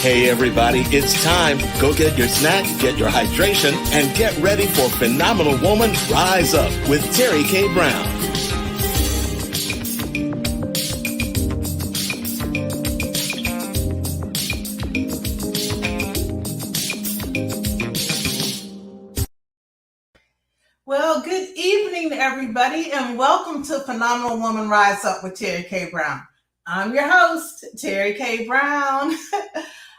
Hey everybody, it's time. Go get your snack, get your hydration, and get ready for Phenomenal Woman Rise Up with Terry K. Brown. Well, good evening, everybody, and welcome to Phenomenal Woman Rise Up with Terry K. Brown. I'm your host, Terry K. Brown.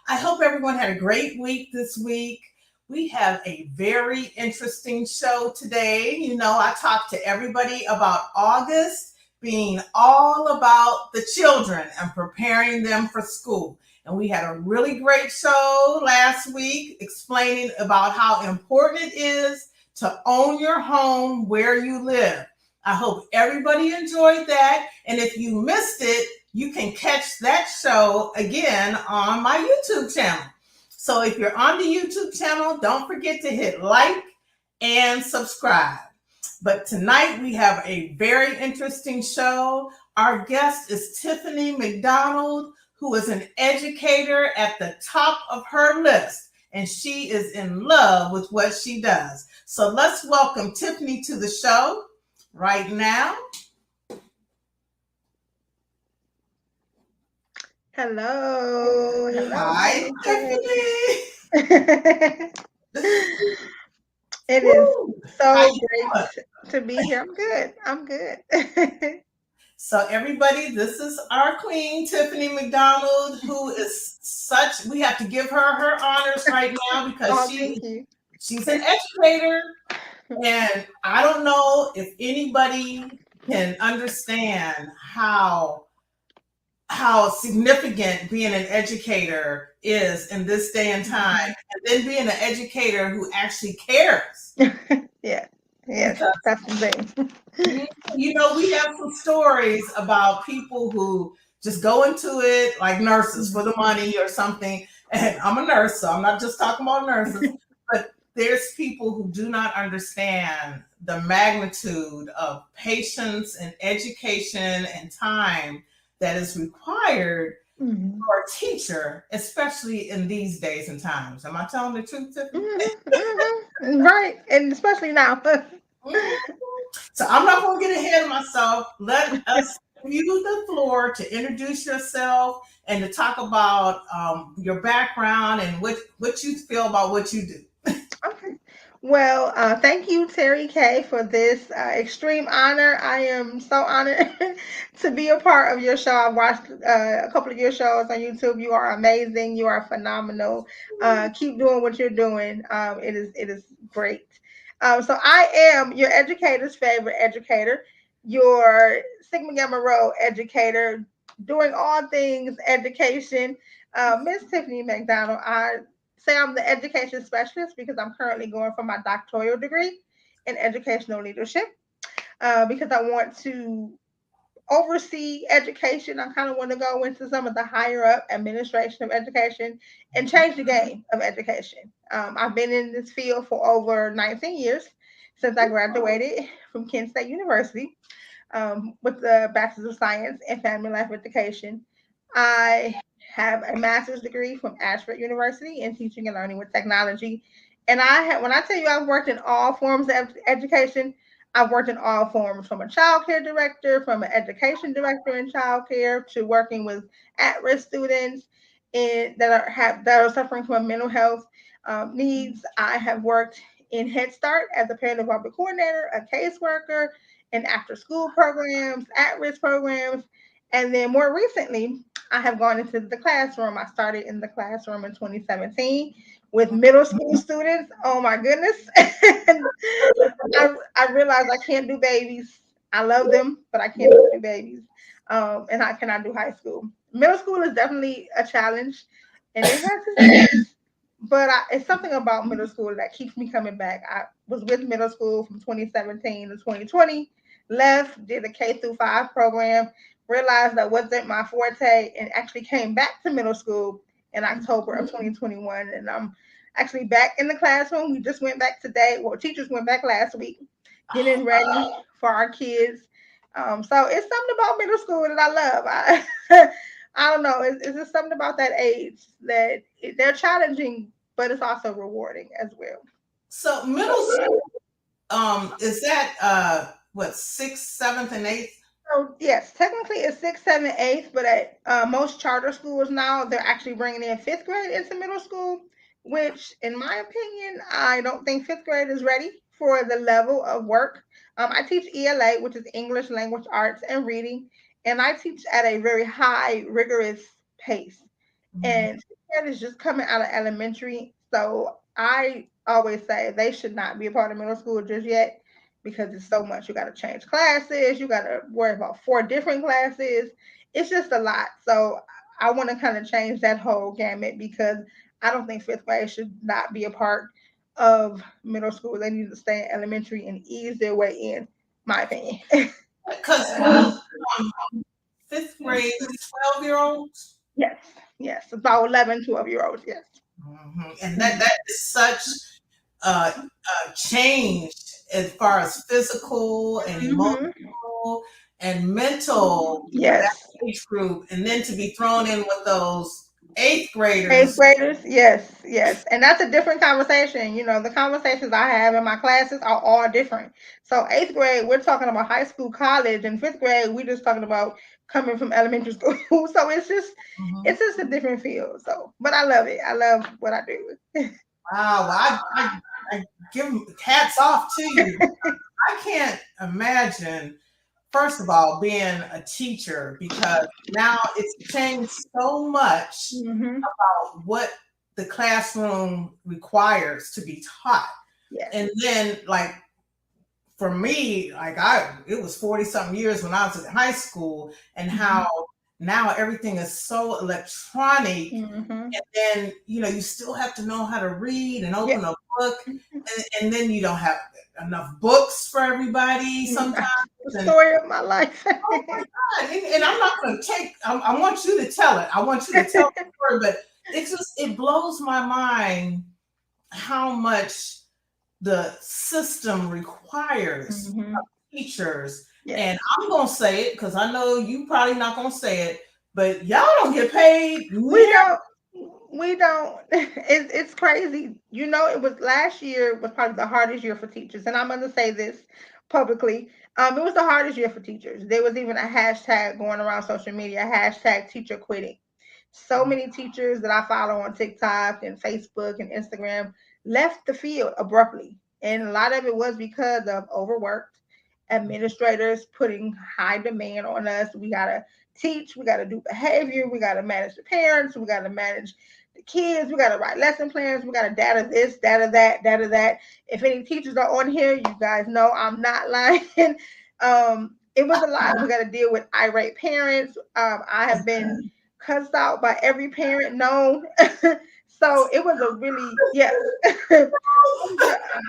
I hope everyone had a great week this week. We have a very interesting show today. You know, I talked to everybody about August being all about the children and preparing them for school. And we had a really great show last week explaining about how important it is to own your home where you live. I hope everybody enjoyed that. And if you missed it, you can catch that show again on my YouTube channel. So if you're on the YouTube channel, don't forget to hit like and subscribe. But tonight we have a very interesting show. Our guest is Tiffany McDonald, who is an educator at the top of her list. And she is in love with what she does. So let's welcome Tiffany to the show right now. Hello. Hi, Tiffany. It is so great to be here. I'm good. So everybody, this is our queen, Tiffany McDonald, who is such, we have to give her honors right now because she's an educator. And I don't know if anybody can understand how significant being an educator is in this day and time, and then being an educator who actually cares. Yes, that's the thing. You know, we have some stories about people who just go into it like nurses for the money or something. And I'm a nurse, so I'm not just talking about nurses, but there's people who do not understand the magnitude of patience and education and time that is required for a teacher, especially in these days and times. Am I telling the truth, Tiffany? Right, and especially now. So I'm not going to get ahead of myself. Let us give you the floor to introduce yourself and to talk about your background and what you feel about what you do. Okay. Well, thank you, Terry K, for this extreme honor. I am so honored to be a part of your show. I've watched a couple of your shows on YouTube. You are amazing. You are phenomenal. Keep doing what you're doing. It is great. So I am your educator's favorite educator, your Sigma Gamma Rho educator, doing all things education. Miss Tiffany McDonald, I say I'm the education specialist because I'm currently going for my doctoral degree in educational leadership because I want to oversee education. I kind of want to go into some of the higher up administration of education and change the game of education. I've been in this field for over 19 years since I graduated from Kent State University with the Bachelor of Science in Family Life Education. I have a master's degree from Ashford University in teaching and learning with technology. And when I tell you I've worked in all forms of education, I've worked in all forms, from a child care director, from an education director in child care, to working with at-risk students that are suffering from mental health needs. I have worked in Head Start as a parent development coordinator, a caseworker, in after-school programs, at-risk programs, and then more recently, I have gone into the classroom. I started in the classroom in 2017 with middle school students. Oh my goodness. I realized I can't do babies. I love them, but I can't do babies. And I cannot do high school. Middle school is definitely a challenge, and it has its days, but it's something about middle school that keeps me coming back. I was with middle school from 2017 to 2020, left, did a K through 5 program, realized that wasn't my forte, and actually came back to middle school in October of 2021. And I'm actually back in the classroom. We just went back today. Well, teachers went back last week, getting ready for our kids. So it's something about middle school that I love. I don't know. It's just something about that age that they're challenging, but it's also rewarding as well. So middle school, is that what, sixth, seventh, and eighth? So yes, technically it's sixth, seventh, eighth, but at most charter schools now they're actually bringing in fifth grade into middle school, which, in my opinion, I don't think fifth grade is ready for the level of work. I teach ELA, which is English Language Arts and Reading, and I teach at a very high, rigorous pace. Mhm. And fifth grade is just coming out of elementary, so I always say they should not be a part of middle school just yet because it's so much. You got to change classes, you got to worry about four different classes. It's just a lot. So I want to kind of change that whole gamut because I don't think fifth grade should not be a part of middle school. They need to stay in elementary and ease their way in, my opinion. Because fifth grade is 12-year-olds. Yes, yes, about 11, 12-year-olds. Yes. And that is such a change as far as physical and Mm-hmm. emotional and mental for that Yes. age group, and then to be thrown in with those eighth Eighth graders. graders, yes, yes. And that's a different conversation. The conversations I have in my classes are all different. So eighth grade, we're talking about high school, college, and fifth grade, we're just talking about coming from elementary school. So Mhm. it's just a different field. So, but I love it. I love what I do. Wow, well, I give 'em hats off to you. I can't imagine, first of all, being a teacher, because now it's changed so much Hmm. about what the classroom requires to be taught. Yes. And then, like, for me, like, it was 40 something years when I was in high school, and how Hmm. now everything is so electronic. Hmm. And then, you still have to know how to read and Yeah. open a book. And then you don't have enough books for everybody sometimes. The And story of my life. oh my God. And I'm not going to I want you to tell it. I want you to tell the story, but it blows my mind how much the system requires Hmm. teachers. Yes. And I'm going to say it because I know you probably not going to say it, but y'all don't get paid We near. don't. We don't. It's crazy. It was last year was probably the hardest year for teachers, and I'm going to say this publicly. It was the hardest year for teachers. There was even a hashtag going around social media, hashtag teacher quitting. So many teachers that I follow on TikTok and Facebook and Instagram left the field abruptly, and a lot of it was because of overworked administrators putting high demand on us. We gotta teach, we gotta do behavior, we gotta manage the parents, we gotta manage the kids, we gotta write lesson plans, we gotta data this, data that, data that. If any teachers are on here, you guys know I'm not lying. It was a lot. We got to deal with irate parents. I have been cussed out by every parent known. So it was a really, yes.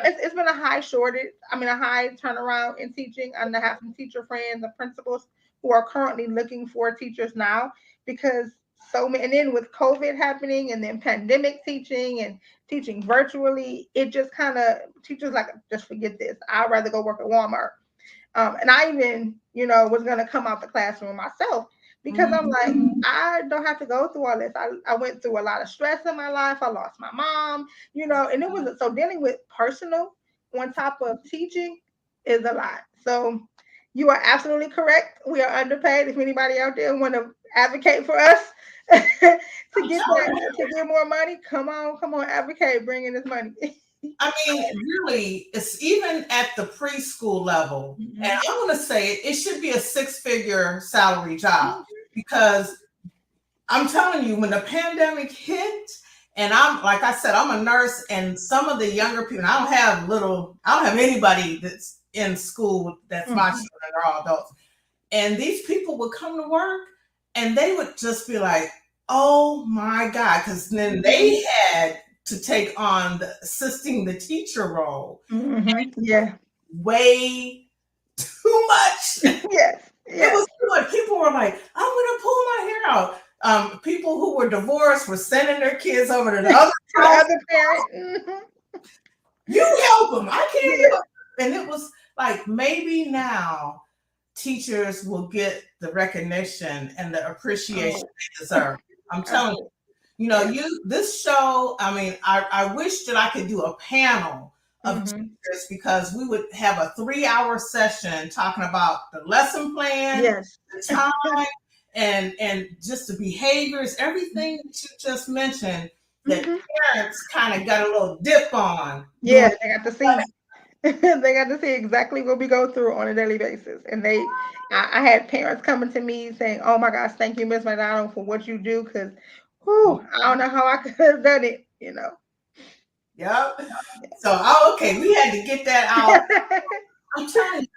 It's been a high shortage. I mean, a high turnaround in teaching. And I have some teacher friends and principals who are currently looking for teachers now because so many. And then with COVID happening, and then pandemic teaching and teaching virtually, it just kind of teachers like just forget this. I'd rather go work at Walmart. And I even, was going to come out the classroom myself because I'm Mhm. like, I don't have to go through all this. I went through a lot of stress in my life. I lost my mom, and it was so dealing with personal on top of teaching is a lot. So you are absolutely correct. We are underpaid. If anybody out there want to advocate for us to get more money, come on, advocate, bring in this money. I mean, really, it's even at the preschool level. And Mhm. I'm going to say it should be a six-figure salary job, Mhm. because I'm telling you, when the pandemic hit, and like I said, I'm a nurse, and some of the younger people, I don't have anybody that's in school that's my Mhm. children, they're all adults. And these people would come to work and they would just be like, oh my God, because then they had to take on assisting the teacher role. Mhm. Yeah. Way too much. Yes. It Yes. was too much. People were like, I'm going to pull my hair out. People who were divorced were sending their kids over to the other To the house. other parent. Mhm. You help them. I can't do Yeah. it. And it was like, maybe now teachers will get the recognition and the appreciation Oh, they deserve. I'm telling absolutely. you, Yes. this show, I mean, I wish that I could do a panel of Mm-hmm. teachers because we would have a 3-hour session talking about the lesson plan, Yes. the time, and just the behaviors, everything that you just mentioned that Mm-hmm. parents kind of got a little dip on Yeah, during. they got to see. They got to see exactly what we go through on a daily basis. And I had parents coming to me saying, "Oh my gosh, thank you, Miss McDonald, for what you do." Because, whew, I don't know how I could have done it. Yep. So, okay, we had to get that out. I'm telling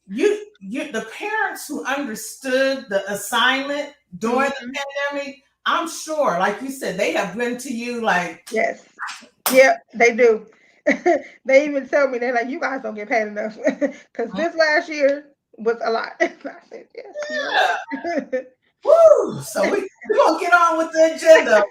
you, the parents who understood the assignment during Mhm. the pandemic, I'm sure, like you said, they have been to you like, Yes. Yep, they do. They even tell me they're like, "You guys don't get paid enough," because this last year was a lot. I said, "Yes, you're yeah, right." woo. So we're gonna get on with the agenda.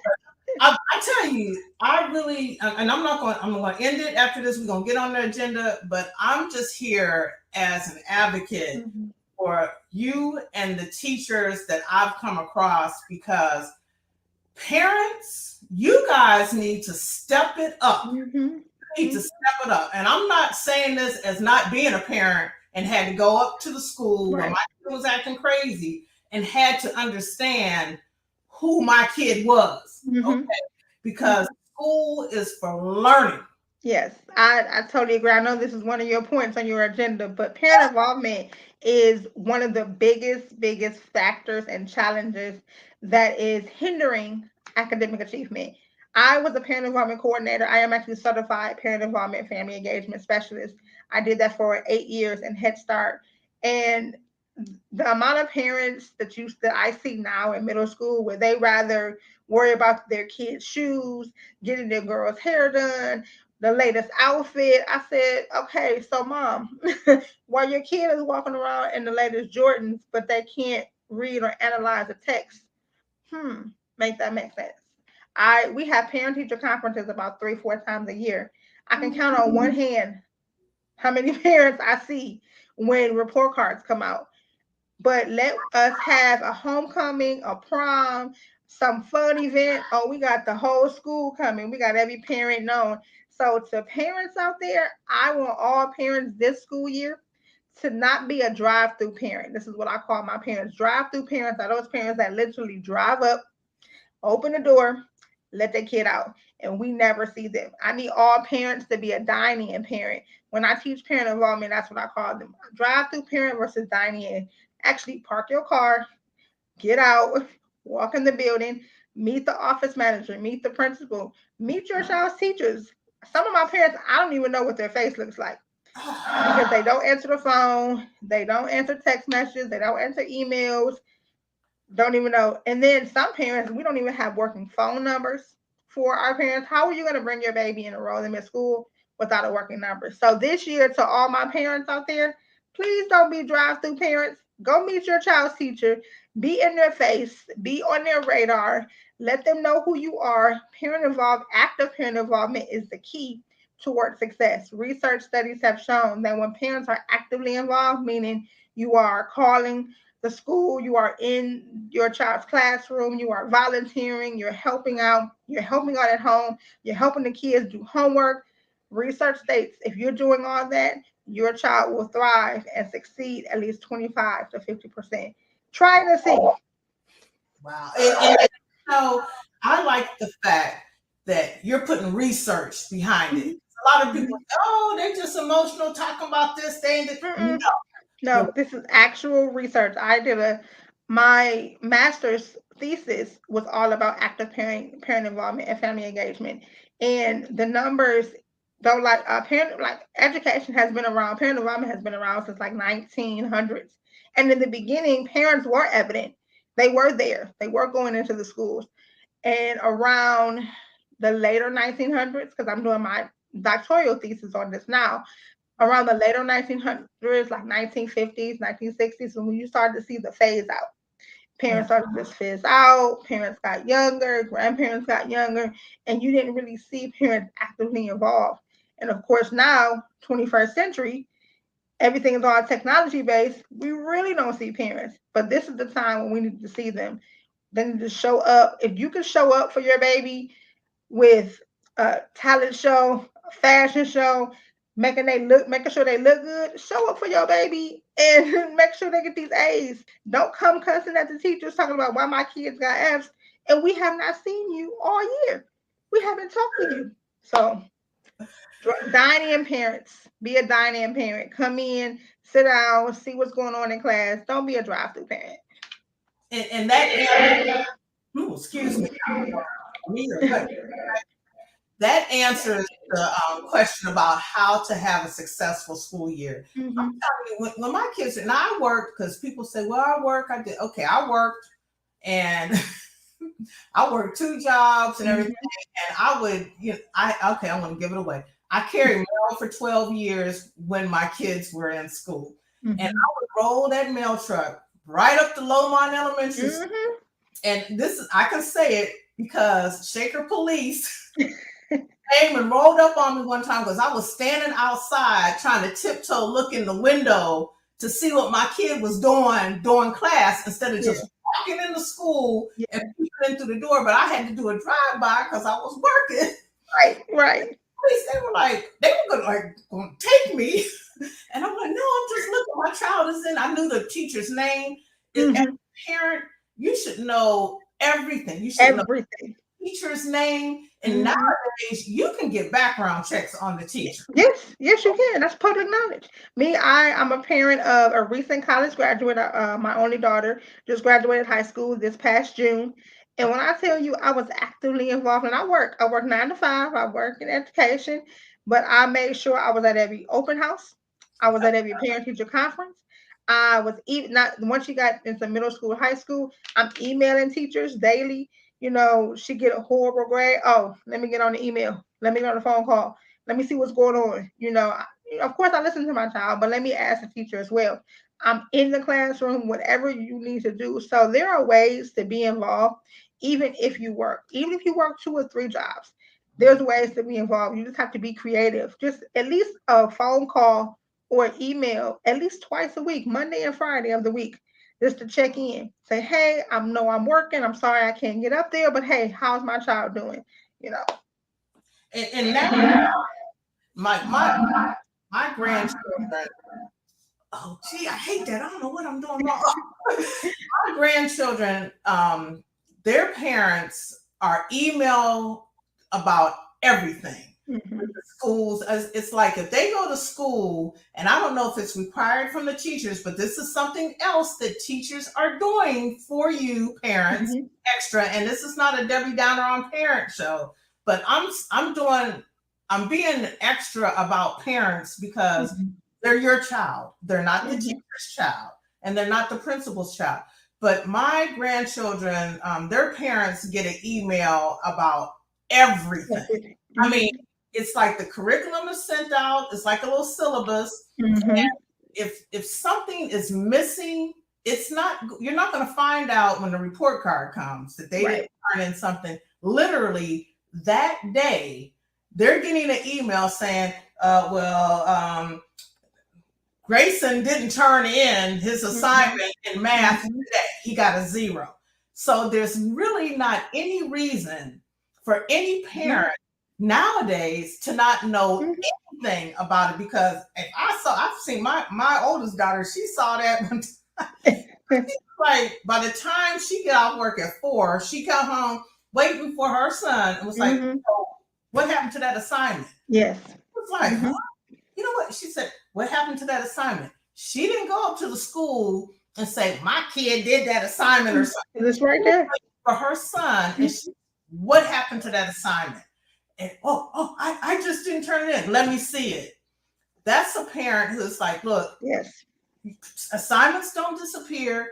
I tell you, I really, and I'm going to end it after this. We're going to get on the agenda, but I'm just here as an advocate Mhm. for you and the teachers that I've come across because parents, you guys need to step it up. Mhm. You need to step it up. And I'm not saying this as not being a parent and had to go up to the school where Right. my kid was acting crazy and had to understand who my kid was. Okay, Mhm. because school is for learning. Yes, I totally agree. I know this is one of your points on your agenda, but parent involvement is one of the biggest factors and challenges that is hindering academic achievement. I was a parent involvement coordinator. I am actually certified parent involvement family engagement specialist. I did that for 8 years in Head Start. And the amount of parents that I see now in middle school where they rather worry about their kids' shoes, getting their girls' hair done, the latest outfit. I said, okay, so mom, while your kid is walking around in the latest Jordans, but they can't read or analyze a text, make that make sense. We have parent teacher conferences about 3-4 times a year. I can count on one hand how many parents I see when report cards come out. But let us have a homecoming, a prom, some fun event. Oh, we got the whole school coming. We got every parent known. So to parents out there, I want all parents this school year to not be a drive-through parent. This is what I call my parents. Drive-through parents are those parents that literally drive up, open the door, let their kid out, and we never see them. I need all parents to be a dining-in parent. When I teach parent involvement, that's what I call them. Drive-through parent versus dining in. Actually, park your car, get out, walk in the building, meet the office manager, meet the principal, meet your child's teachers. Some of my parents, I don't even know what their face looks like because they don't answer the phone, they don't answer text messages, they don't answer emails, don't even know. And then some parents, we don't even have working phone numbers for our parents. How are you going to bring your baby and enroll them in school without a working number? So this year, to all my parents out there, please don't be drive-through parents. Go meet your child's teacher. Be in their face. Be on their radar. Let them know who you are. Active parent involvement is the key toward success. Research studies have shown that when parents are actively involved, meaning you are calling the school, you are in your child's classroom, you are volunteering, you're helping out at home, you're helping the kids do homework. Research states if you're doing all that, your child will thrive and succeed at least 25 to 50%. Try it and see. Wow. And so I like the fact that you're putting research behind it. Mhm. A lot of people, Mhm. oh, they're just emotional talking about this thing. No, Mm-mm. the No, this is actual research. My master's thesis was all about active parent involvement and family engagement. And the numbers don't parent like education has been around, parent involvement has been around since like 1900s. And in the beginning, parents were evident. They were there. They were going into the schools. And around the later 1900s, because I'm doing my doctoral thesis on this now, around the later 1900s, like 1950s, 1960s, when you started to see the phase out. Parents started to phase out, parents got younger, grandparents got younger, and you didn't really see parents actively involved. And of course, now, 21st century, everything is all technology based, we really don't see parents. But this is the time when we need to see them. They need to show up. If you can show up for your baby with a talent show, a fashion show, making sure they look good, show up for your baby and make sure they get these A's. Don't come cussing at the teachers talking about why my kids got F's and we have not seen you all year. We haven't talked to you. So dine in parents. Be a dine in parent. Come in, sit down, see what's going on in class. Don't be a drive through parent. And that, excuse me, that answers the question about how to have a successful school year. Mm-hmm. I'm telling you, when my kids, and I worked, because people say, well, I work, I did. Okay, I worked, and I worked 2 jobs and everything, and I would, I'm going to give it away. I carried mail for 12 years when my kids were in school, and I would roll that mail truck right up to Lowmont Elementary School. And this is, I can say it because Shaker Police came and rolled up on me one time because I was standing outside trying to tiptoe look in the window to see what my kid was doing during class instead of just walking into school and peeping in through the door. But I had to do a drive-by because I was working. Right. They were going to take me. And I'm like, no, I'm just looking. My child is in. I knew the teacher's name. As a parent, you should know everything. You should know the teacher's name. And nowadays, you can get background checks on the teacher. Yes, you can. That's public knowledge. I'm a parent of a recent college graduate. My only daughter just graduated high school this past June. And when I tell you I was actively involved, and I work 9 to 5, I work in education, but I made sure I was at every open house. I was at every parent-teacher conference. I was even not once she got into middle school, high school, I'm emailing teachers daily. She get a horrible grade. Oh, let me get on the email. Let me get on the phone call. Let me see what's going on. Of course I listen to my child, but let me ask the teacher as well. I'm in the classroom, whatever you need to do. So there are ways to be involved, even if you work 2 or 3 jobs. There's ways to be involved. You just have to be creative. Just at least a phone call or email at least twice a week, Monday and Friday of the week, just to check in. Say, hey, I'm working. I'm sorry I can't get up there, but hey, how's my child doing? And now my grandchildren. Oh, gee, I hate that. I don't know what I'm doing wrong. My grandchildren, their parents are email about everything. The schools, it's like if they go to school, and I don't know if it's required from the teachers, but this is something else that teachers are doing for you parents extra. And this is not a Debbie Downer on parent show, but I'm being extra about parents because they're your child. They're not the teacher's child, and they're not the principal's child. But my grandchildren, their parents get an email about everything. I mean, it's like the curriculum is sent out. It's like a little syllabus. And if something is missing, you're not going to find out when the report card comes that they didn't turn in something. Literally that day, they're getting an email saying, Grayson didn't turn in his assignment in math today. He got a 0. So there's really not any reason for any parent nowadays to not know anything about it, because if I've seen my oldest daughter, she saw that one time. Like by the time she get off work at 4, she come home waiting for her son and was like, oh, what happened to that assignment? Yes. It was like, huh? You know what? She said, what happened to that assignment? She didn't go up to the school and say, my kid did that assignment or something. It's right there. For her son, and what happened to that assignment? And I just didn't turn it in. Let me see it. That's a parent who's like, look, assignments don't disappear.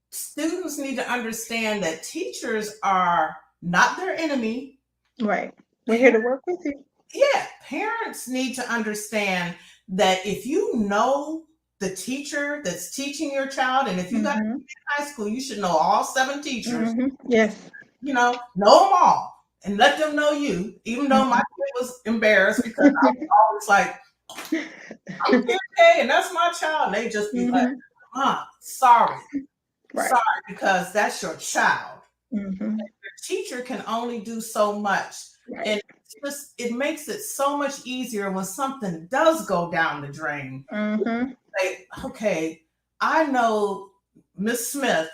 Students need to understand that teachers are not their enemy. Right. We're here to work with you. Yeah. Parents need to understand that if you know the teacher that's teaching your child, and if you got in high school, you should know all 7 teachers. Yes. Know them all and let them know you, even though my kid was embarrassed because I was always like, I'm K, and that's my child. And they just be like, sorry, Right. sorry, because that's your child. Mm-hmm. Your teacher can only do so much. Right. And it makes it so much easier when something does go down the drain. Mm-hmm. Like, okay, I know Miss Smith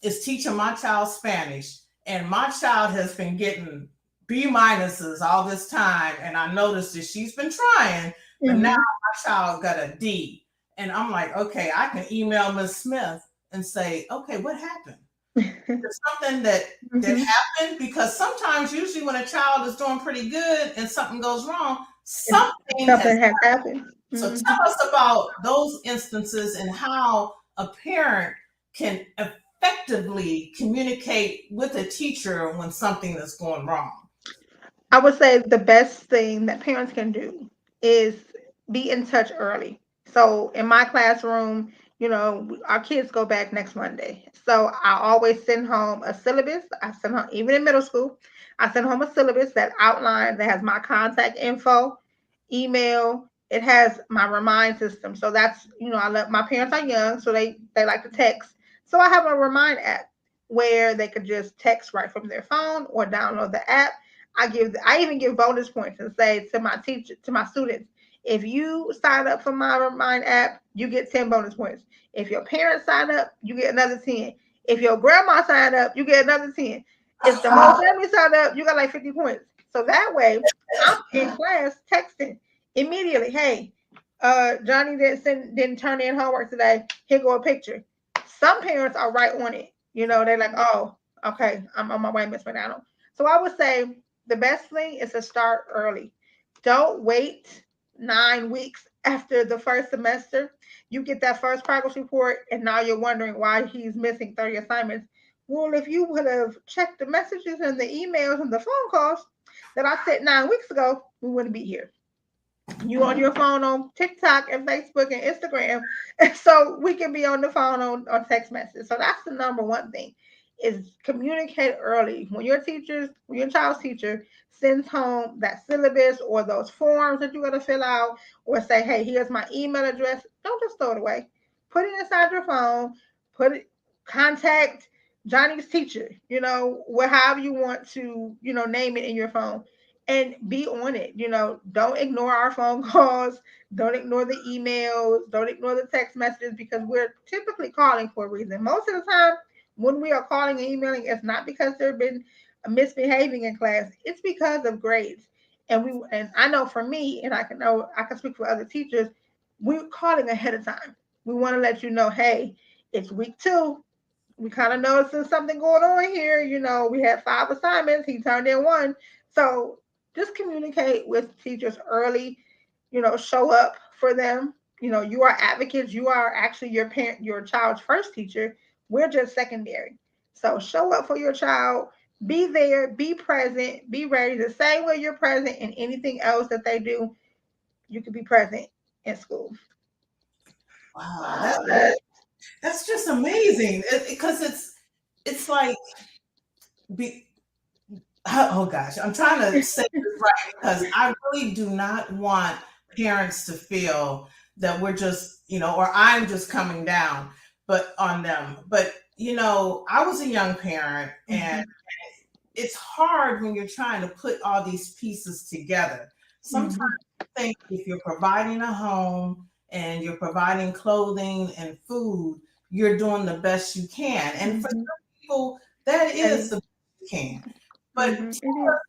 is teaching my child Spanish, and my child has been getting B minuses all this time, and I noticed that she's been trying, but now Mm-hmm. my child got a D. And I'm like, okay, I can email Miss Smith and say, okay, what happened? There's something that Mm-hmm. happened, because sometimes, usually, when a child is doing pretty good and something goes wrong, something has. Something has happened. So Mm-hmm. tell us about those instances and how a parent can effectively communicate with a teacher when something is going wrong. I would say the best thing that parents can do is be in touch early. So in my classroom, our kids go back next Monday. So I always send home a syllabus. I send home, even in middle school, I send home a syllabus that outlines, that has my contact info, email. It has my remind system. So that's, I love, my parents are young, so they like to text. So I have a remind app where they could just text right from their phone or download the app. I even give bonus points and say to my students, if you sign up for my Remind app, you get 10 bonus points. If your parents sign up, you get another 10. If your grandma signed up, you get another 10. If the whole family signed up, you got like 50 points. So that way, I'm in class texting immediately. Hey, Johnny didn't turn in homework today. Here go a picture. Some parents are right on it. They're like, oh, okay, I'm on my way, Miss McDonald. So I would say the best thing is to start early. Don't wait 9 weeks after the first semester. You get that first progress report, and now you're wondering why he's missing 30 assignments. Well, if you would have checked the messages and the emails and the phone calls that I sent 9 weeks ago, we wouldn't be here. You on your phone on TikTok and Facebook and Instagram. And so we can be on the phone on text message. So that's the number one thing, is communicate early. When your child's teacher sends home that syllabus or those forms that you got to fill out, or say, hey, here's my email address, don't just throw it away. Put it inside your phone, contact Johnny's teacher, however you want to, name it in your phone, and be on it. Don't ignore our phone calls. Don't ignore the emails. Don't ignore the text messages, because we're typically calling for a reason. Most of the time, when we are calling and emailing, it's not because they've been misbehaving in class. It's because of grades. And I know for me, and I can speak for other teachers, we're calling ahead of time. We want to let you know, hey, it's week 2. We kind of noticing something going on here. We had 5 assignments. He turned in 1. So just communicate with teachers early. Show up for them. You are advocates. You are actually your child's first teacher. We're just secondary. So show up for your child. Be there. Be present. Be ready. The same way you're present in anything else that they do, you can be present in school. Wow, that's just amazing. Because it's like, be, oh gosh, I'm trying to say this right, because I really do not want parents to feel that we're just, or I'm just coming down, but on them. But I was a young parent, and Mm-hmm. it's hard when you're trying to put all these pieces together. Sometimes Mm-hmm. I think if you're providing a home and you're providing clothing and food, you're doing the best you can. And for Mm-hmm. some people, that is the best you can. But Mm-hmm. It is.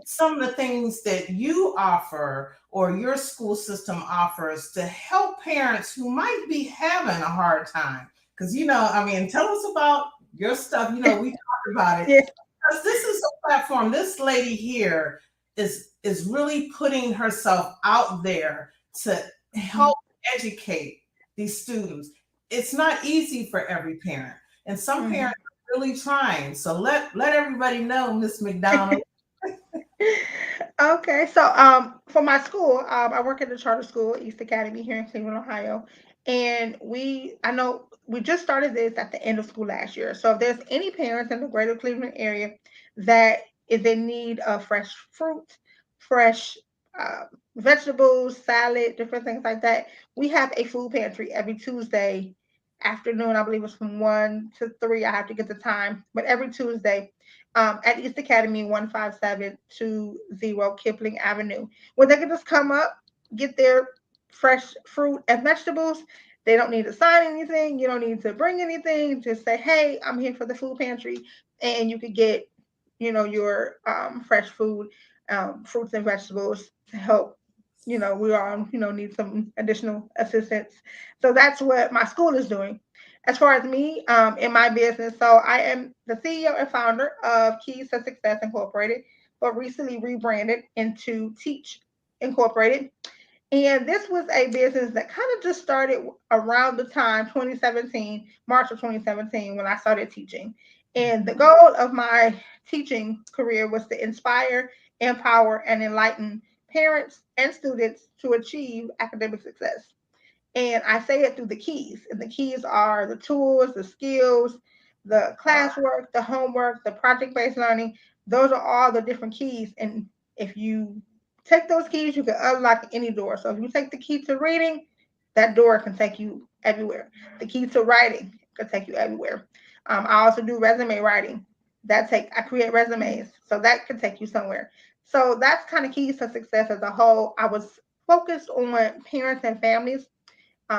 some of the things that you offer or your school system offers to help parents who might be having a hard time. Because, tell us about your stuff. We talked about it. Yeah. Because this is a platform. This lady here is really putting herself out there to help educate these students. It's not easy for every parent, and some Mm-hmm. parents are really trying. So let everybody know, Miss McDonald. Okay, so for my school, I work at the charter school, East Academy here in Cleveland, Ohio, and I know we just started this at the end of school last year. So if there's any parents in the greater Cleveland area that is in need of fresh fruit, fresh uh, vegetables, salad, different things like that. We have a food pantry every Tuesday afternoon. I believe it's from 1 to 3. I have to get the time, but every Tuesday at East Academy, 15720 Kipling Avenue, where they can just come up, get their fresh fruit and vegetables. They don't need to sign anything. You don't need to bring anything. Just say, "Hey, I'm here for the food pantry," and you could get, your fresh food, fruits and vegetables to help. We all, need some additional assistance. So that's what my school is doing. As far as me, in my business, so I am the CEO and founder of Keys to Success Incorporated, but recently rebranded into Teach Incorporated. And this was a business that kind of just started around the time 2017, March of 2017, when I started teaching. And the goal of my teaching career was to inspire, empower, and enlighten parents and students to achieve academic success. And I say it through the keys. And the keys are the tools, the skills, the classwork, the homework, the project based learning. Those are all the different keys. And if you take those keys, you can unlock any door. So if you take the key to reading, that door can take you everywhere. The key to writing can take you everywhere. I also do resume writing. I create resumes, so that can take you somewhere. So that's kind of keys to success as a whole. I was focused on parents and families,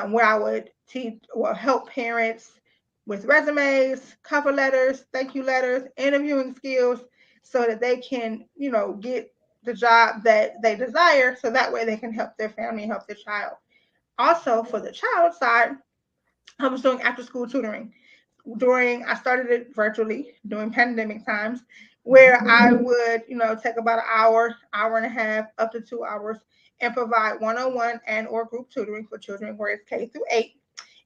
where I would teach or help parents with resumes, cover letters, thank you letters, interviewing skills, so that they can, get the job that they desire, so that way they can help their family and help their child. Also, for the child side, I was doing after school tutoring. I started it virtually during pandemic times, where I would, take about an hour, hour and a half, up to 2 hours, and provide one-on-one and or group tutoring for children grades K through 8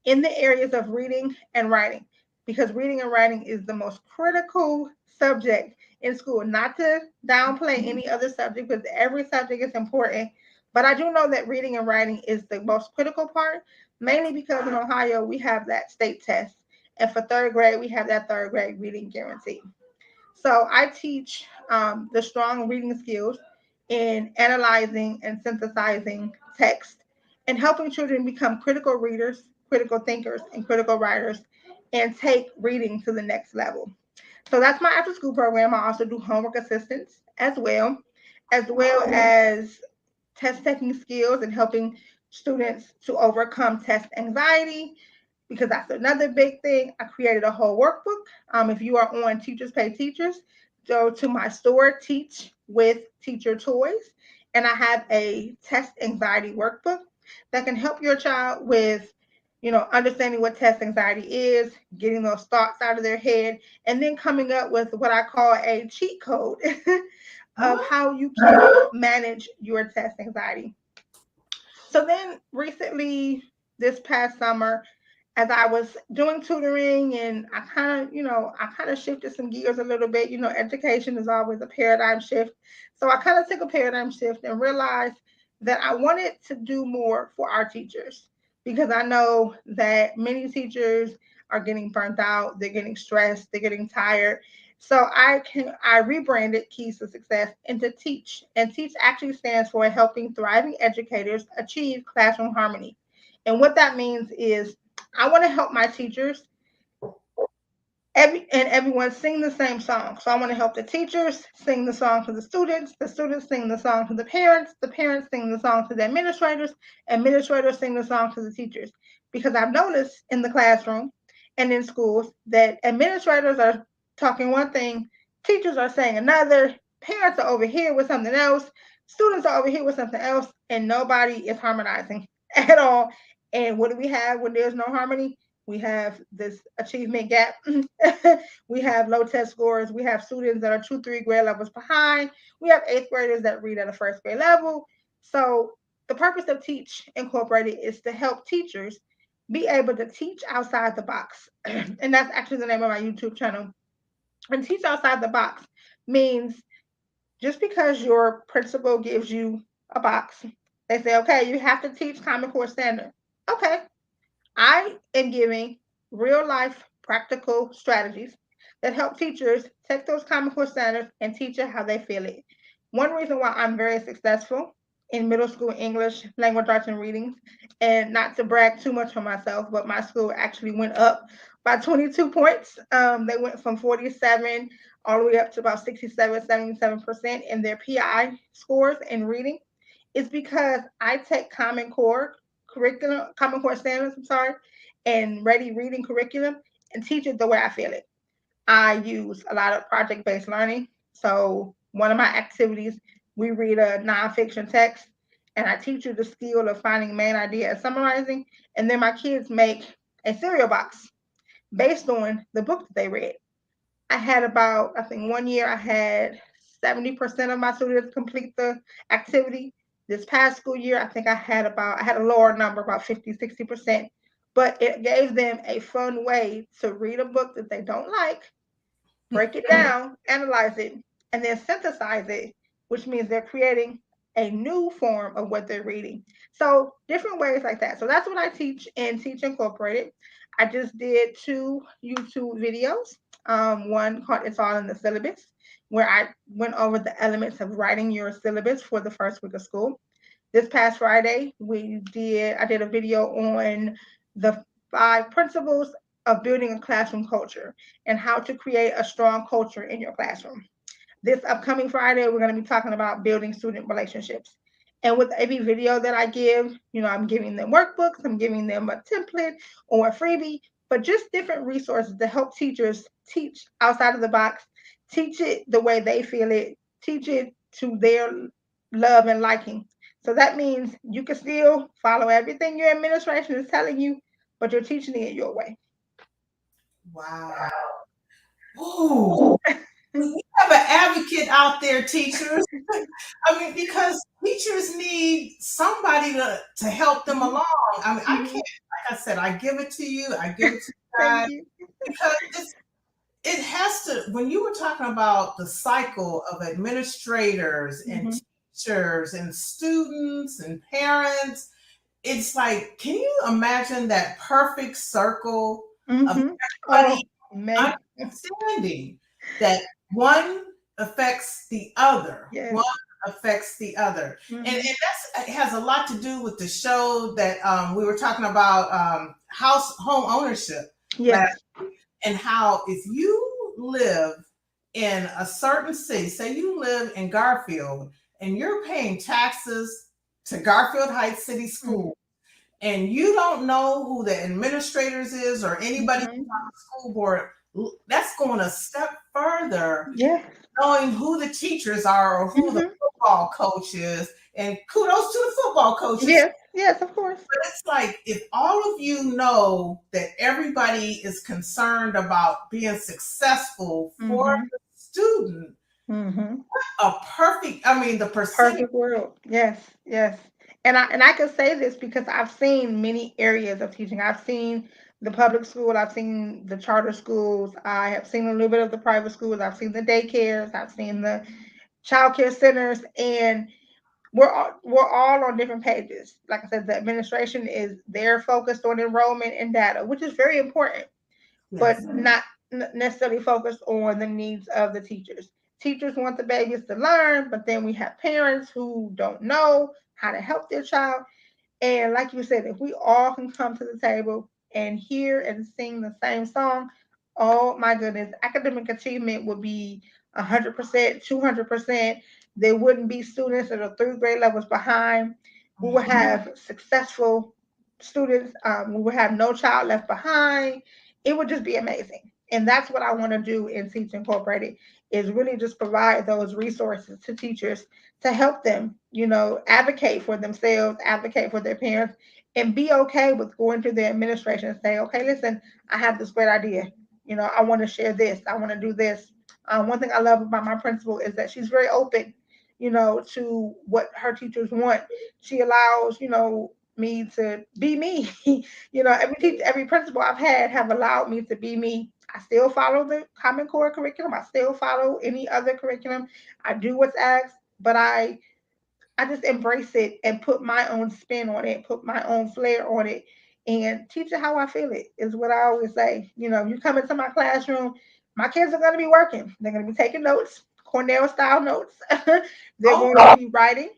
in the areas of reading and writing, because reading and writing is the most critical subject in school. Not to downplay any other subject, because every subject is important, but I do know that reading and writing is the most critical part, mainly because in Ohio we have that state test, and for third grade we have that third grade reading guarantee. So I teach the strong reading skills in analyzing and synthesizing text, and helping children become critical readers, critical thinkers, and critical writers, and take reading to the next level. So that's my after school program. I also do homework assistance as well as test taking skills and helping students to overcome test anxiety, because that's another big thing. I created a whole workbook. If you are on Teachers Pay Teachers, go to my store, Teach with Teacher Toys, and I have a test anxiety workbook that can help your child with, understanding what test anxiety is, getting those thoughts out of their head, and then coming up with what I call a cheat code of how you can manage your test anxiety. So then recently, this past summer, as I was doing tutoring, and I kind of shifted some gears a little bit. Education is always a paradigm shift. So I kind of took a paradigm shift and realized that I wanted to do more for our teachers, because I know that many teachers are getting burnt out, they're getting stressed, they're getting tired. So I rebranded Keys to Success into Teach. And Teach actually stands for Helping Thriving Educators Achieve Classroom Harmony. And what that means is I want to help my teachers everyone sing the same song. So I want to help the teachers sing the song to the students sing the song to the parents sing the song to the administrators sing the song to the teachers. Because I've noticed in the classroom and in schools that administrators are talking one thing, teachers are saying another, parents are over here with something else, students are over here with something else, and nobody is harmonizing at all. And what do we have when there's no harmony? We have this achievement gap. We have low test scores. We have students that are 2, 3 grade levels behind. We have eighth graders that read at a first grade level. So the purpose of Teach Incorporated is to help teachers be able to teach outside the box. And that's actually the name of my YouTube channel. And teach outside the box means, just because your principal gives you a box, they say, okay, you have to teach Common Core Standard. Okay, I am giving real life practical strategies that help teachers take those Common Core standards and teach it how they feel it. One reason why I'm very successful in middle school English, language arts, and readings. And not to brag too much on myself, but my school actually went up by 22 points. They went from 47 all the way up to about 67, 77% in their PI scores in reading. It's because I take Common Core standards, and ready reading curriculum and teach it the way I feel it. I use a lot of project-based learning. So one of my activities, we read a nonfiction text, and I teach you the skill of finding main idea and summarizing. And then my kids make a cereal box based on the book that they read. I had about, I think one year I had 70% of my students complete the activity. This past school year, I think I had a lower number, about 50, 60%. But it gave them a fun way to read a book that they don't like, break it down, analyze it, and then synthesize it, which means they're creating a new form of what they're reading. So different ways like that. So that's what I teach in Teach Incorporated. I just did 2 YouTube videos. One called It's All in the Syllabus, where I went over the elements of writing your syllabus for the first week of school. This past Friday, I did a video on the 5 principles of building a classroom culture and how to create a strong culture in your classroom. This upcoming Friday, we're going to be talking about building student relationships. And with every video that I give, I'm giving them workbooks, I'm giving them a template or a freebie, but just different resources to help teachers teach outside of the box, teach it the way they feel it, teach it to their love and liking. So that means you can still follow everything your administration is telling you, but you're teaching it your way. Wow. Ooh. We have an advocate out there, teachers. I mean, because teachers need somebody to help them along. I mean, I can't, like I said, I give it to you, I give it to you Thank guys, you. because it has to, when you were talking about the cycle of administrators and teachers and students and parents, it's like, can you imagine that perfect circle of Oh, everybody man. understanding that one affects the other, Yes. one affects the other, and that's it has a lot to do with the show that we were talking about, home ownership last Yes. week, and how if you live in a certain city, say you live in Garfield, and you're paying taxes to Garfield Heights City School, and you don't know who the administrators is or anybody on the school board, that's going a step further, Yeah. knowing who the teachers are or who the football coach is. And kudos to the football coaches. Yes. Yes, of course. But it's like, if all of you know that everybody is concerned about being successful for the student, a perfect, I mean, the percentage. Perfect world. Yes. Yes. And I can say this because I've seen many areas of teaching. I've seen the public school, I've seen the charter schools, I have seen a little bit of the private schools, I've seen the daycares, I've seen the child care centers, and we're all on different pages. Like I said, the administration is they're focused on enrollment and data, which is very important, but Yes. not necessarily focused on the needs of the teachers. Teachers want the babies to learn, but then we have parents who don't know how to help their child. And like you said, if we all can come to the table and hear and sing the same song, oh my goodness, academic achievement would be 100%, 200%. There wouldn't be students that are 3 grade levels behind. We would have successful students. We would have no child left behind. It would just be amazing. And that's what I want to do in Teach Incorporated, is really just provide those resources to teachers to help them, advocate for themselves, advocate for their parents, and be okay with going to the administration and say, okay, listen, I have this great idea. I want to share this. I want to do this. One thing I love about my principal is that she's very open, to what her teachers want. She allows, me to be me. Every principal I've had have allowed me to be me. I still follow the Common Core curriculum. I still follow any other curriculum. I do what's asked, but I just embrace it and put my own spin on it, put my own flair on it, and teach it how I feel it, is what I always say. You come into my classroom, my kids are going to be working. They're going to be taking notes, Cornell style notes. They're going to be writing.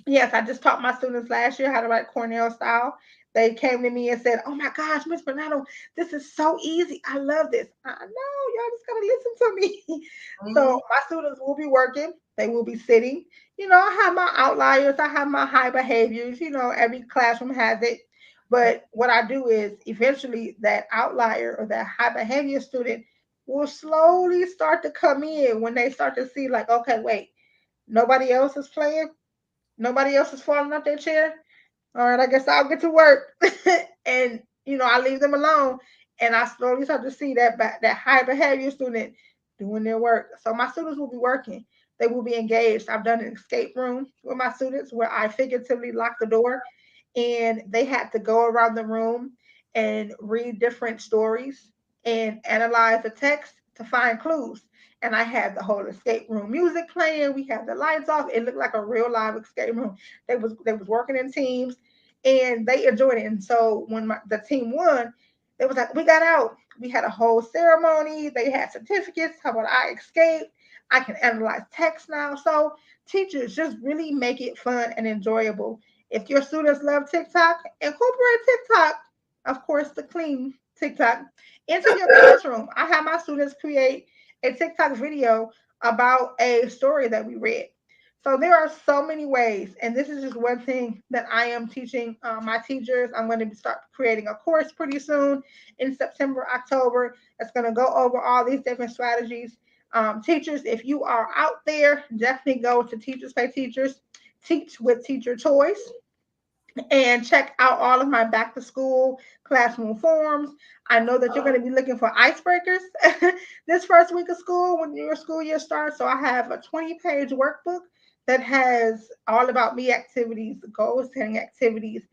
Yes, I just taught my students last year how to write Cornell style. They came to me and said, "Oh my gosh, Miss Bernardo, this is so easy. I love this." I know, y'all just gotta listen to me. So Mhm. my students will be working. They will be sitting. I have my outliers. I have my high behaviors. Every classroom has it. But what I do is eventually that outlier or that high behavior student will slowly start to come in when they start to see like, okay, wait, nobody else is playing. Nobody else is falling off their chair. All right, I guess I'll get to work. And I leave them alone, and I slowly start to see that high behavior student doing their work. So my students will be working. They will be engaged. I've done an escape room with my students where I figuratively locked the door, and they had to go around the room and read different stories and analyze the text to find clues. And I had the whole escape room music playing. We had the lights off. It looked like a real live escape room. They was working in teams, and they enjoyed it. And so when the team won, it was like, we got out. We had a whole ceremony. They had certificates. How about I escaped? I can analyze text now. So teachers just really make it fun and enjoyable. If your students love TikTok, incorporate TikTok, of course, the clean TikTok, into your classroom. I have my students create a TikTok video about a story that we read. So there are so many ways, and this is just one thing that I am teaching my teachers. I'm going to start creating a course pretty soon in September, October. That's going to go over all these different strategies. Teachers, if you are out there, definitely go to Teachers Pay Teachers, Teach with Teacher Choice, and check out all of my back to school classroom forms. I know that you're going to be looking for icebreakers this first week of school when your school year starts. So I have a 20-page workbook that has all about me activities, goal setting activities,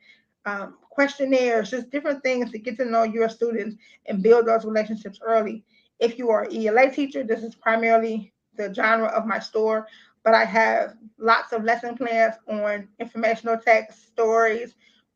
questionnaires, just different things to get to know your students and build those relationships early. If you are an ELA teacher, this is primarily the genre of my store, but I have lots of lesson plans on informational text, stories,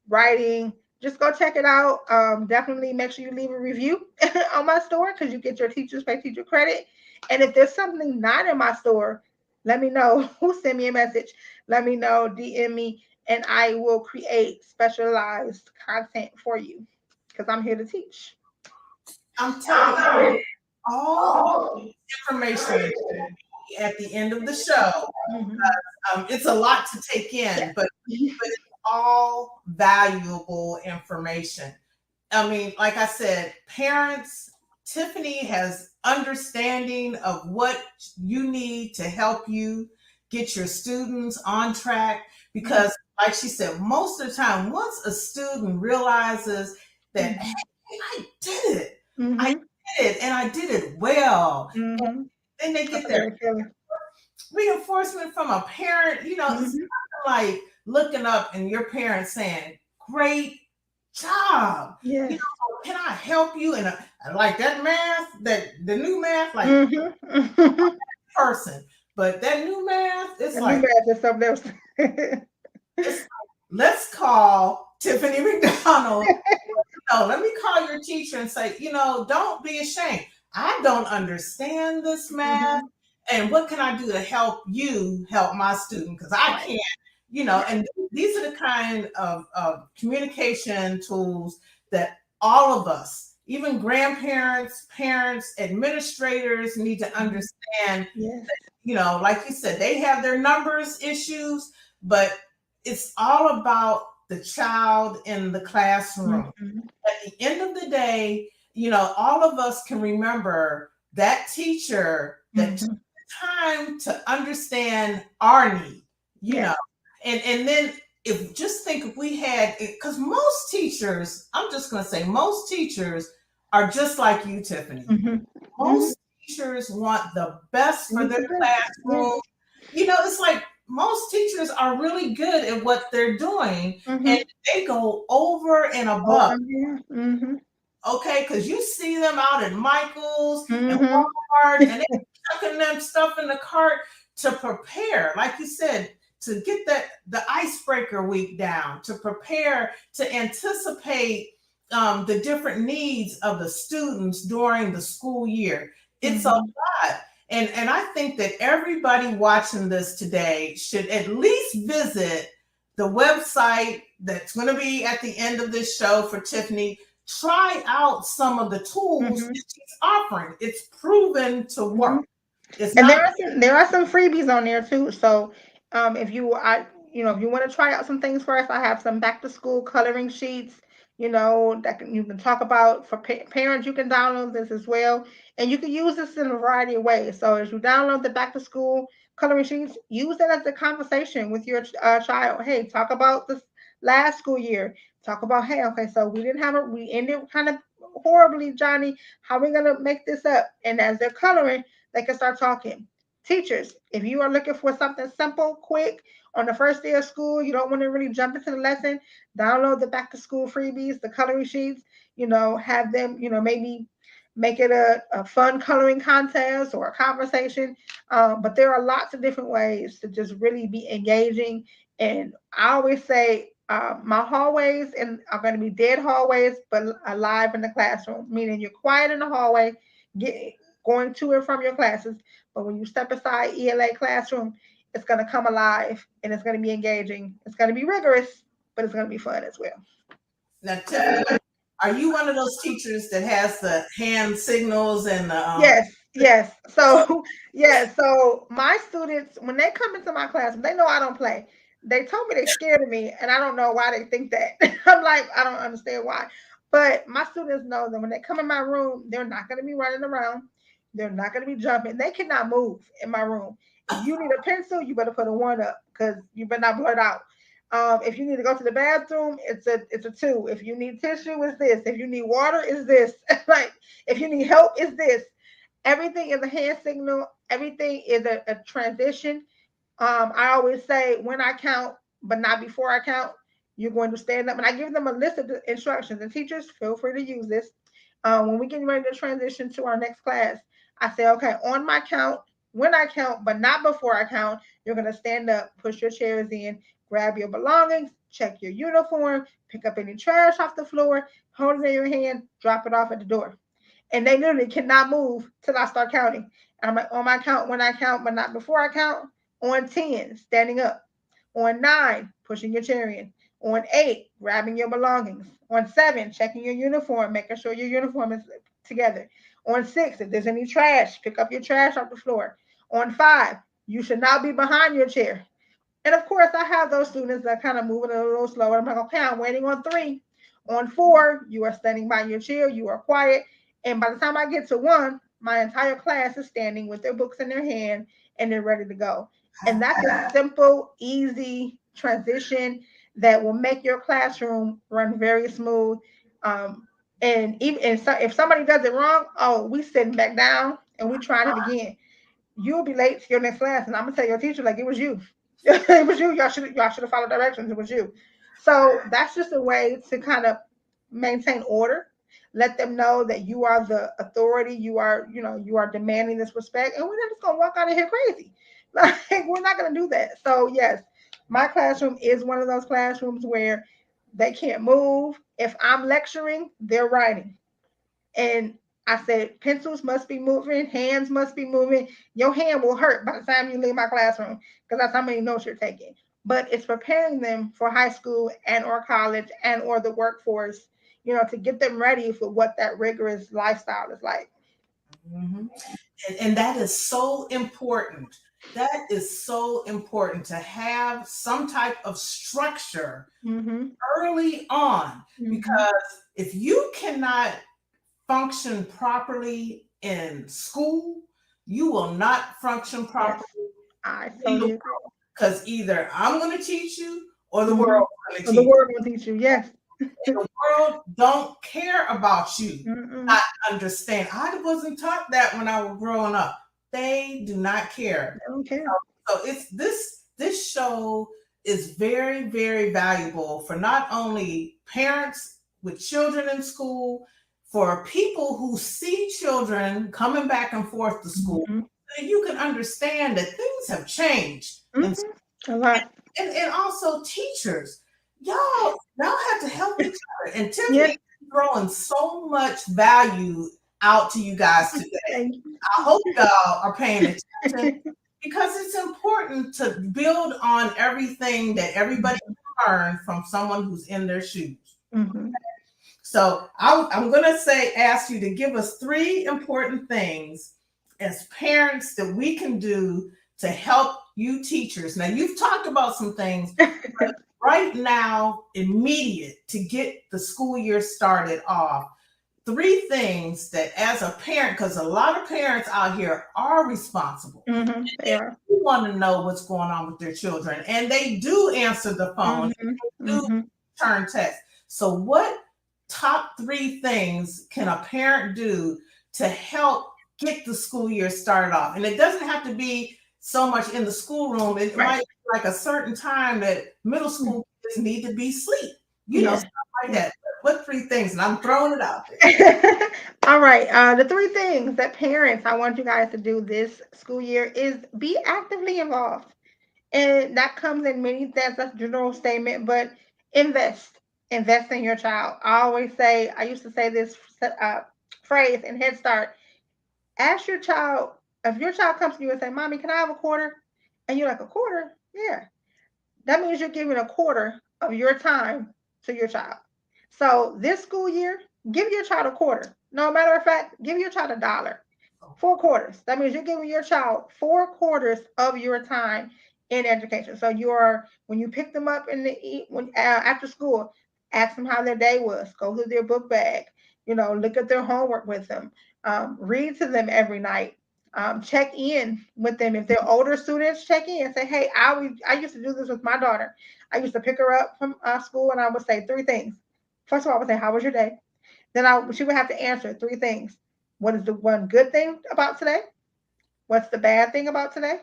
writing. Just go check it out. Definitely make sure you leave a review on my store because you get your Teachers Pay Teacher credit. And if there's something not in my store, let me know. Send me a message. Let me know. DM me, and I will create specialized content for you because I'm here to teach. I'm telling you, all information at the end of the show. Mhm. It's a lot to take in, Yes. but it's all valuable information. I mean, like I said, parents, Tiffany has understanding of what you need to help you get your students on track Mhm. because, like she said, most of the time, once a student realizes that, hey, Mhm. I did it, I Mhm. did it, and I did it well, and Mhm. then they That's get a their great feeling. reinforcement from a parent, it's Mhm. like looking up and your parents saying, "Great job." You Yes. know, can I help you? And like that math, that the new math, like Mhm. Mhm. person, but that new math, it's And new like math is something else. it's let's call Tiffany McDonald. No, let me call your teacher and say, don't be ashamed. I don't understand this math. Mhm. And what can I do to help you help my student? Because I Right. can't, Right. and these are the kind of communication tools that all of us, even grandparents, parents, administrators, need to Mhm. understand. Yes. Like you said, they have their numbers issues, but it's all about the child in the classroom. Mhm. At the end of the day, all of us can remember that teacher that took Mhm. the time to understand our need, you Yes. know, and then just think if we had, because most teachers, I'm just going to say, most teachers are just like you, Tiffany. Mhm. Mhm. Most teachers want the best for Want their the best. Yes. classroom. It's like most teachers are really good at what they're doing and Mhm. they go over and above, Over here. Mhm. okay? Because you see them out at Michael's and Mhm. Walmart and they chucking them stuff in the cart to prepare, like you said, to get the icebreaker week down, to prepare, to anticipate the different needs of the students during the school year. It's a Mhm. lot. And I think that everybody watching this today should at least visit the website that's going to be at the end of this show for Tiffany. Try out some of the tools that she's offering. It's proven to work. It's And not. there are some freebies on there too. So if you if you want to try out some things first, I have some back to school coloring sheets. You can talk about for parents. You can download this as well, and you can use this in a variety of ways. So as you download the back to school coloring sheets, use it as a conversation with your child. Hey, talk about this last school year. Talk about, hey, okay, so we ended kind of horribly, Johnny. How are we gonna make this up? And as they're coloring, they can start talking. Teachers, if you are looking for something simple, quick, on the first day of school, you don't want to really jump into the lesson, download the back to school freebies, the coloring sheets, have them, maybe make it a fun coloring contest or a conversation. But there are lots of different ways to just really be engaging. And I always say, my hallways are going to be dead hallways, but alive in the classroom, meaning you're quiet in the hallway, going to and from your classes. But when you step aside ELA classroom, it's going to come alive and it's going to be engaging. It's going to be rigorous, but it's going to be fun as well. Now, Tiffany, are you one of those teachers that has the hand signals and the? Yes. So So my students, when they come into my classroom, they know I don't play. They told me they're scared of me, and I don't know why they think that. I'm like, I don't understand why. But my students know that when they come in my room, they're not going to be running around. They're not going to be jumping. They cannot move in my room. If you need a pencil, you better put a 1 up because you better not blurt out. If you need to go to the bathroom, it's a 2. If you need tissue, it's this. If you need water, it's this. Like if you need help, it's this. Everything is a hand signal. Everything is a transition. I always say when I count, but not before I count, you're going to stand up. And I give them a list of the instructions. And teachers, feel free to use this. When we get ready to transition to our next class, I say, okay, on my count, when I count, but not before I count, you're going to stand up, push your chairs in, grab your belongings, check your uniform, pick up any trash off the floor, hold it in your hand, drop it off at the door. And they literally cannot move till I start counting. And I'm like, on my count, when I count, but not before I count. On 10, standing up. On 9, pushing your chair in. On 8, grabbing your belongings. On 7, checking your uniform, making sure your uniform is together. On 6, if there's any trash, pick up your trash off the floor. On 5, you should not be behind your chair. And of course, I have those students that kind of moving a little slower. I'm like, okay, I'm waiting on 3. On 4, you are standing by your chair, you are quiet. And by the time I get to 1, my entire class is standing with their books in their hand and they're ready to go. And that's a simple, easy transition that will make your classroom run very smooth. And if somebody does it wrong, oh, we sitting back down and we trying it again. You'll be late to your next class, and I'm gonna tell your teacher like it was you. It was you. Y'all should have followed directions. It was you. So that's just a way to kind of maintain order. Let them know that you are the authority. You are demanding this respect, and we're not just gonna walk out of here crazy. Like we're not gonna do that. So yes, my classroom is one of those classrooms where they can't move. If I'm lecturing, they're writing. And I said, pencils must be moving, hands must be moving. Your hand will hurt by the time you leave my classroom because that's how many notes you're taking. But it's preparing them for high school and or college and or the workforce, to get them ready for what that rigorous lifestyle is like. Mm-hmm. And that is so important. That is so important to have some type of structure early on, because if you cannot function properly in school, you will not function properly. Yes, because either I'm going to teach you or the world is going to teach you. The world will teach you, yes. And the world don't care about you. Not understand. I wasn't taught that when I was growing up. They do not care. They don't care. So it's this show is very, very valuable for not only parents with children in school, for people who see children coming back and forth to school, so you can understand that things have changed. A lot. And also teachers. Y'all have to help each other. And Tiffany is throwing so much value out to you guys today. I hope y'all are paying attention because it's important to build on everything that everybody can learn from someone who's in their shoes. Mm-hmm. So I'm going to ask you to give us 3 important things as parents that we can do to help you teachers. Now, you've talked about some things, but right now, immediate to get the school year started off. 3 things that as a parent, because a lot of parents out here are responsible. Mm-hmm. They do want to know what's going on with their children, and they do answer the phone, mm-hmm. and they do turn text. So what top 3 things can a parent do to help get the school year started off? And it doesn't have to be so much in the schoolroom. It might be like a certain time that middle school kids need to be asleep, stuff like that. What 3 things? And I'm throwing it out there. All right. The 3 things that parents I want you guys to do this school year is be actively involved. And that comes in many, that's a general statement, but invest in your child. I used to say this phrase in Head Start. Ask your child, if your child comes to you and say, Mommy, can I have a quarter? And you're like, a quarter? Yeah. That means you're giving a quarter of your time to your child. So this school year, give your child a quarter. No matter of fact, give your child $1. 4 quarters. That means you're giving your child 4 quarters of your time in education. So when you pick them up after school, ask them how their day was. Go through their book bag. Look at their homework with them. Read to them every night. Check in with them. If they're older students, check in. Say, hey, I used to do this with my daughter. I used to pick her up from school, and I would say 3 things. First of all, I would say, how was your day? Then she would have to answer 3 things. What is the one good thing about today? What's the bad thing about today?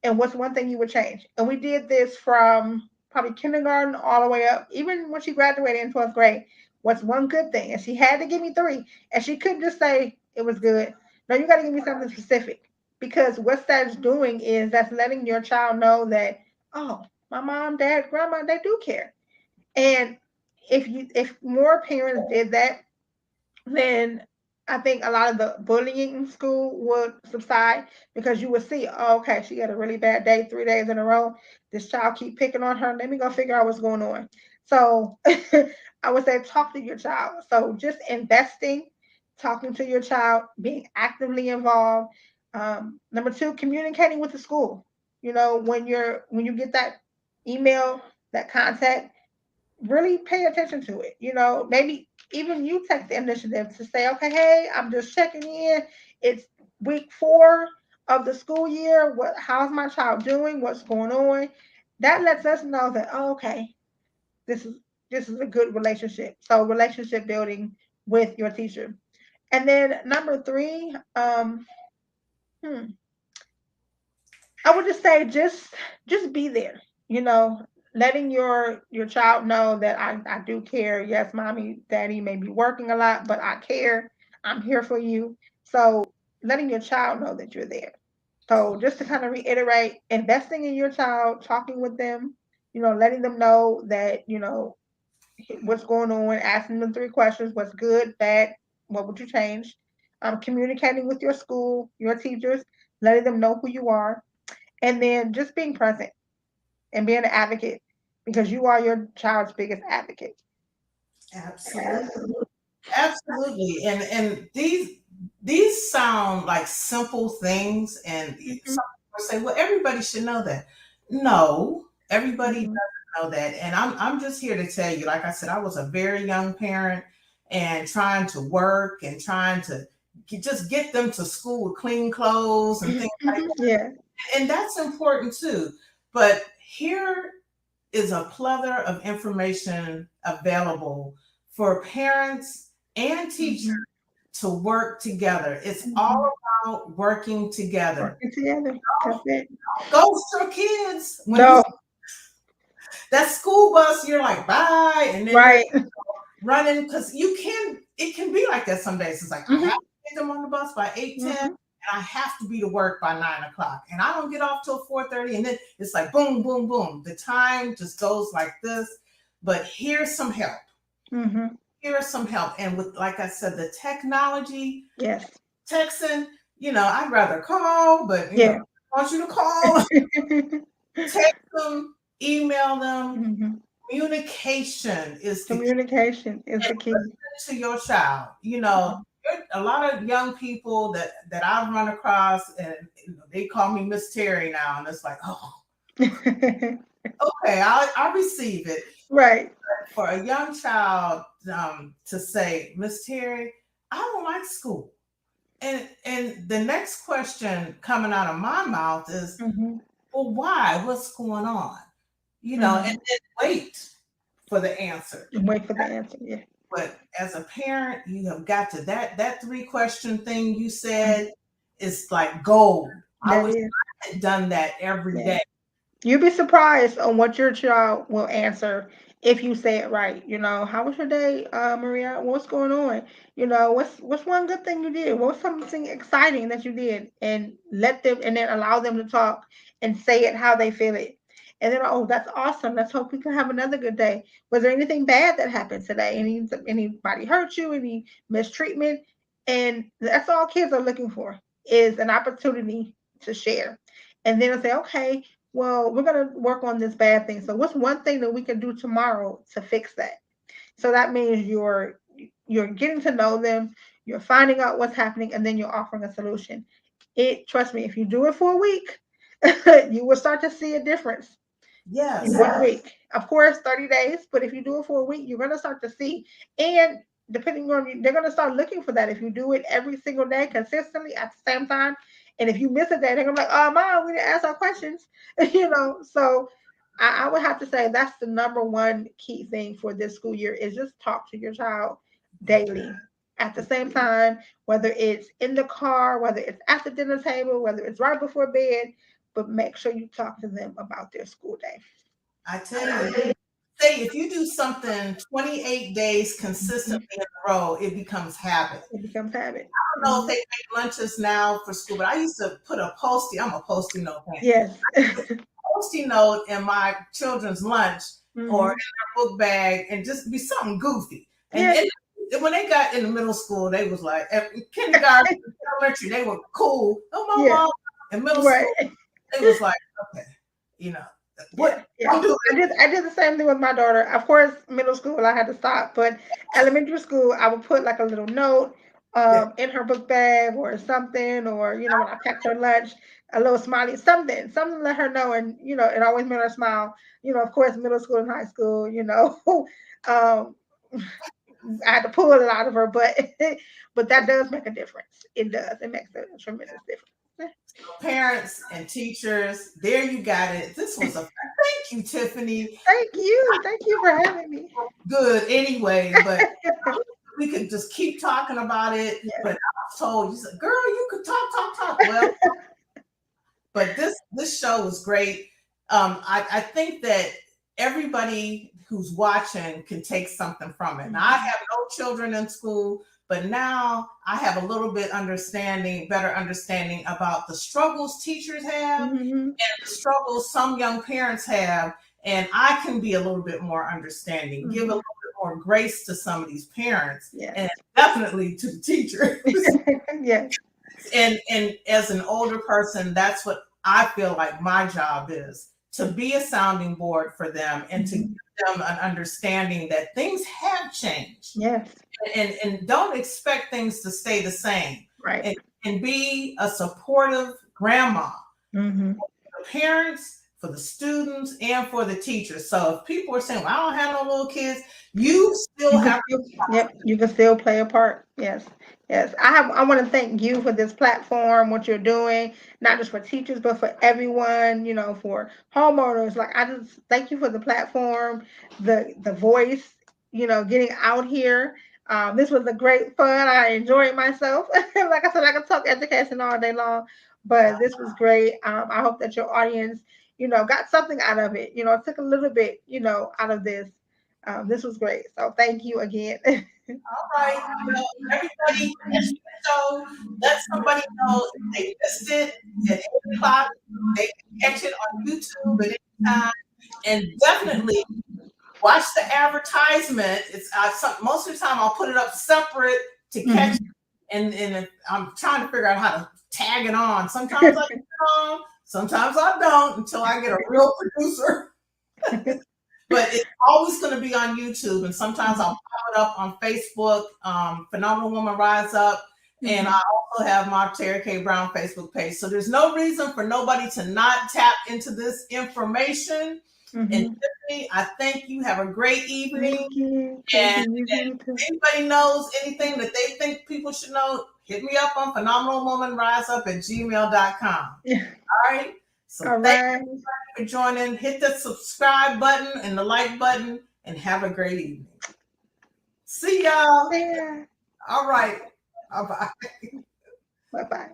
And what's one thing you would change? And we did this from probably kindergarten all the way up, even when she graduated in 12th grade. What's one good thing? And she had to give me 3. And she couldn't just say it was good. No, you got to give me something specific. Because what that's doing is that's letting your child know that, oh, my mom, dad, grandma, they do care. And if more parents did that, then I think a lot of the bullying in school would subside because you would see, oh, okay, she had a really bad day 3 days in a row. This child keep picking on her. Let me go figure out what's going on. So I would say talk to your child. So just investing, talking to your child, being actively involved. Number 2, communicating with the school. When you get that email, that contact, really pay attention to it. Maybe even you take the initiative to say, okay, hey, I'm just checking in. It's week 4 of the school year. How's my child doing? What's going on? That lets us know that, oh, okay, this is a good relationship. So relationship building with your teacher. And then number 3, I would just say just be there, letting your child know that I do care. Yes, mommy, daddy may be working a lot, but I care. I'm here for you. So letting your child know that you're there. So just to kind of reiterate, investing in your child, talking with them, letting them know that, what's going on, asking them 3 questions, what's good, bad, what would you change? Communicating with your school, your teachers, letting them know who you are. And then just being present and being an advocate because you are your child's biggest advocate. Absolutely. And these sound like simple things, and some people say, well, everybody should know that. No, everybody doesn't know that. And I'm just here to tell you, like I said, I was a very young parent and trying to work and trying to just get them to school with clean clothes and things like that. Yeah. And that's important too. But here is a plethora of information available for parents and teachers to work together. It's all about working together. Working together. That's it. Ghost your kids. No. That school bus, you're like, bye. And then Right. running, because it can be like that some days. It's like, I have to get them on the bus by 8:10. And I have to be to work by 9 o'clock. And I don't get off till 4:30. And then it's like boom, boom, boom. The time just goes like this. But here's some help. here's some help. And with, like I said, the technology, Yes. texting, I'd rather call, but Yeah. I want you to call, text them, email them. Mm-hmm. Communication is the key. Communication is the key. Listen to your child. A lot of young people that I've run across, and they call me Miss Terry now, and it's like, oh, okay, I'll receive it. Right. For a young child to say, Miss Terry, I don't like school. And the next question coming out of my mouth is, Mm-hmm. well, why? What's going on? And Mm-hmm. then wait for the answer. And wait for the answer. Yeah. But as a parent, you have got to that 3-question thing you said is like gold. I That wish is. I had done that every Yeah. day. You'd be surprised on what your child will answer if you say it right. How was your day, Maria? What's going on? What's one good thing you did? What's something exciting that you did? And let them, and then allow them to talk and say it how they feel it. And then, oh, that's awesome. Let's hope we can have another good day. Was there anything bad that happened today? Anybody hurt you? Any mistreatment? And that's all kids are looking for, is an opportunity to share. And then say, okay, well, we're going to work on this bad thing. So what's one thing that we can do tomorrow to fix that? So that means you're getting to know them, you're finding out what's happening, and then you're offering a solution. Trust me, if you do it for a week, you will start to see a difference. Yes. In 1 week. Of course, 30 days, but if you do it for a week, you're going to start to see. And depending on you, they're going to start looking for that. If you do it every single day consistently at the same time, and if you miss a day, they're going to be like, oh, Mom, we didn't ask our questions. So I would have to say that's the number one key thing for this school year is just talk to your child daily at the same time, whether it's in the car, whether it's at the dinner table, whether it's right before bed, but make sure you talk to them about their school day. I tell you, say if you do something 28 days consistently in a row, it becomes habit. It becomes habit. I don't know if they make lunches now for school, but I used to put a Post-it. I'm a Post-it note fan. Yes. Post-it note in my children's lunch or in their book bag, and just be something goofy. And when they got in the middle school, they was like, kindergarten, elementary, they were cool. Oh, my mom. In middle school, they was like, okay, what? Yeah. I did the same thing with my daughter. Of course, middle school I had to stop, but elementary school I would put like a little note in her book bag or something, or when I packed her lunch, a little smiley, something to let her know, and it always made her smile. Of course, middle school and high school, I had to pull it out of her, but that does make a difference. It does. It makes a tremendous difference. Parents and teachers, there you got it. This was thank you, Tiffany. Thank you for having me. Good anyway, but we could just keep talking about it. Yeah. But I was told, you said, girl, you could talk. Well, but this show was great. I think that everybody who's watching can take something from it. Now, I have no children in school, but now I have a little bit better understanding about the struggles teachers have and the struggles some young parents have. And I can be a little bit more understanding, give a little bit more grace to some of these parents, and definitely to the teachers. Yes. And as an older person, that's what I feel like my job is, to be a sounding board for them and to give them an understanding that things have changed. Yes. And don't expect things to stay the same. Right. And be a supportive grandma for the parents, for the students, and for the teachers. So if people are saying, well, I don't have no little kids, you still have to. Yep, you can still play a part. Yes. I want to thank you for this platform, what you're doing, not just for teachers, but for everyone, for homeowners. Like, I just thank you for the platform, the voice, getting out here. This was a great fun. I enjoyed myself. Like I said, I could talk education all day long, but this was great. I hope that your audience, got something out of it. Took a little bit, out of this. This was great. So thank you again. All right. Everybody, so let somebody know if they missed it at 8 o'clock. They can catch it on YouTube at any time. And definitely watch the advertisement. It's most of the time I'll put it up separate to catch it. And I'm trying to figure out how to tag it on. Sometimes I get it on, sometimes I don't until I get a real producer. But it's always going to be on YouTube, and sometimes I'll pop it up on Facebook, Phenomenal Woman Rise Up, and I also have my Terry K. Brown Facebook page. So there's no reason for nobody to not tap into this information. And Tiffany, I thank you. Have a great evening. Thank you. And if anybody knows anything that they think people should know, hit me up on phenomenalwomanriseup@gmail.com. All right. So thank you for joining. Hit the subscribe button and the like button, and have a great evening. See y'all. Yeah. All right. Bye-bye. Bye-bye.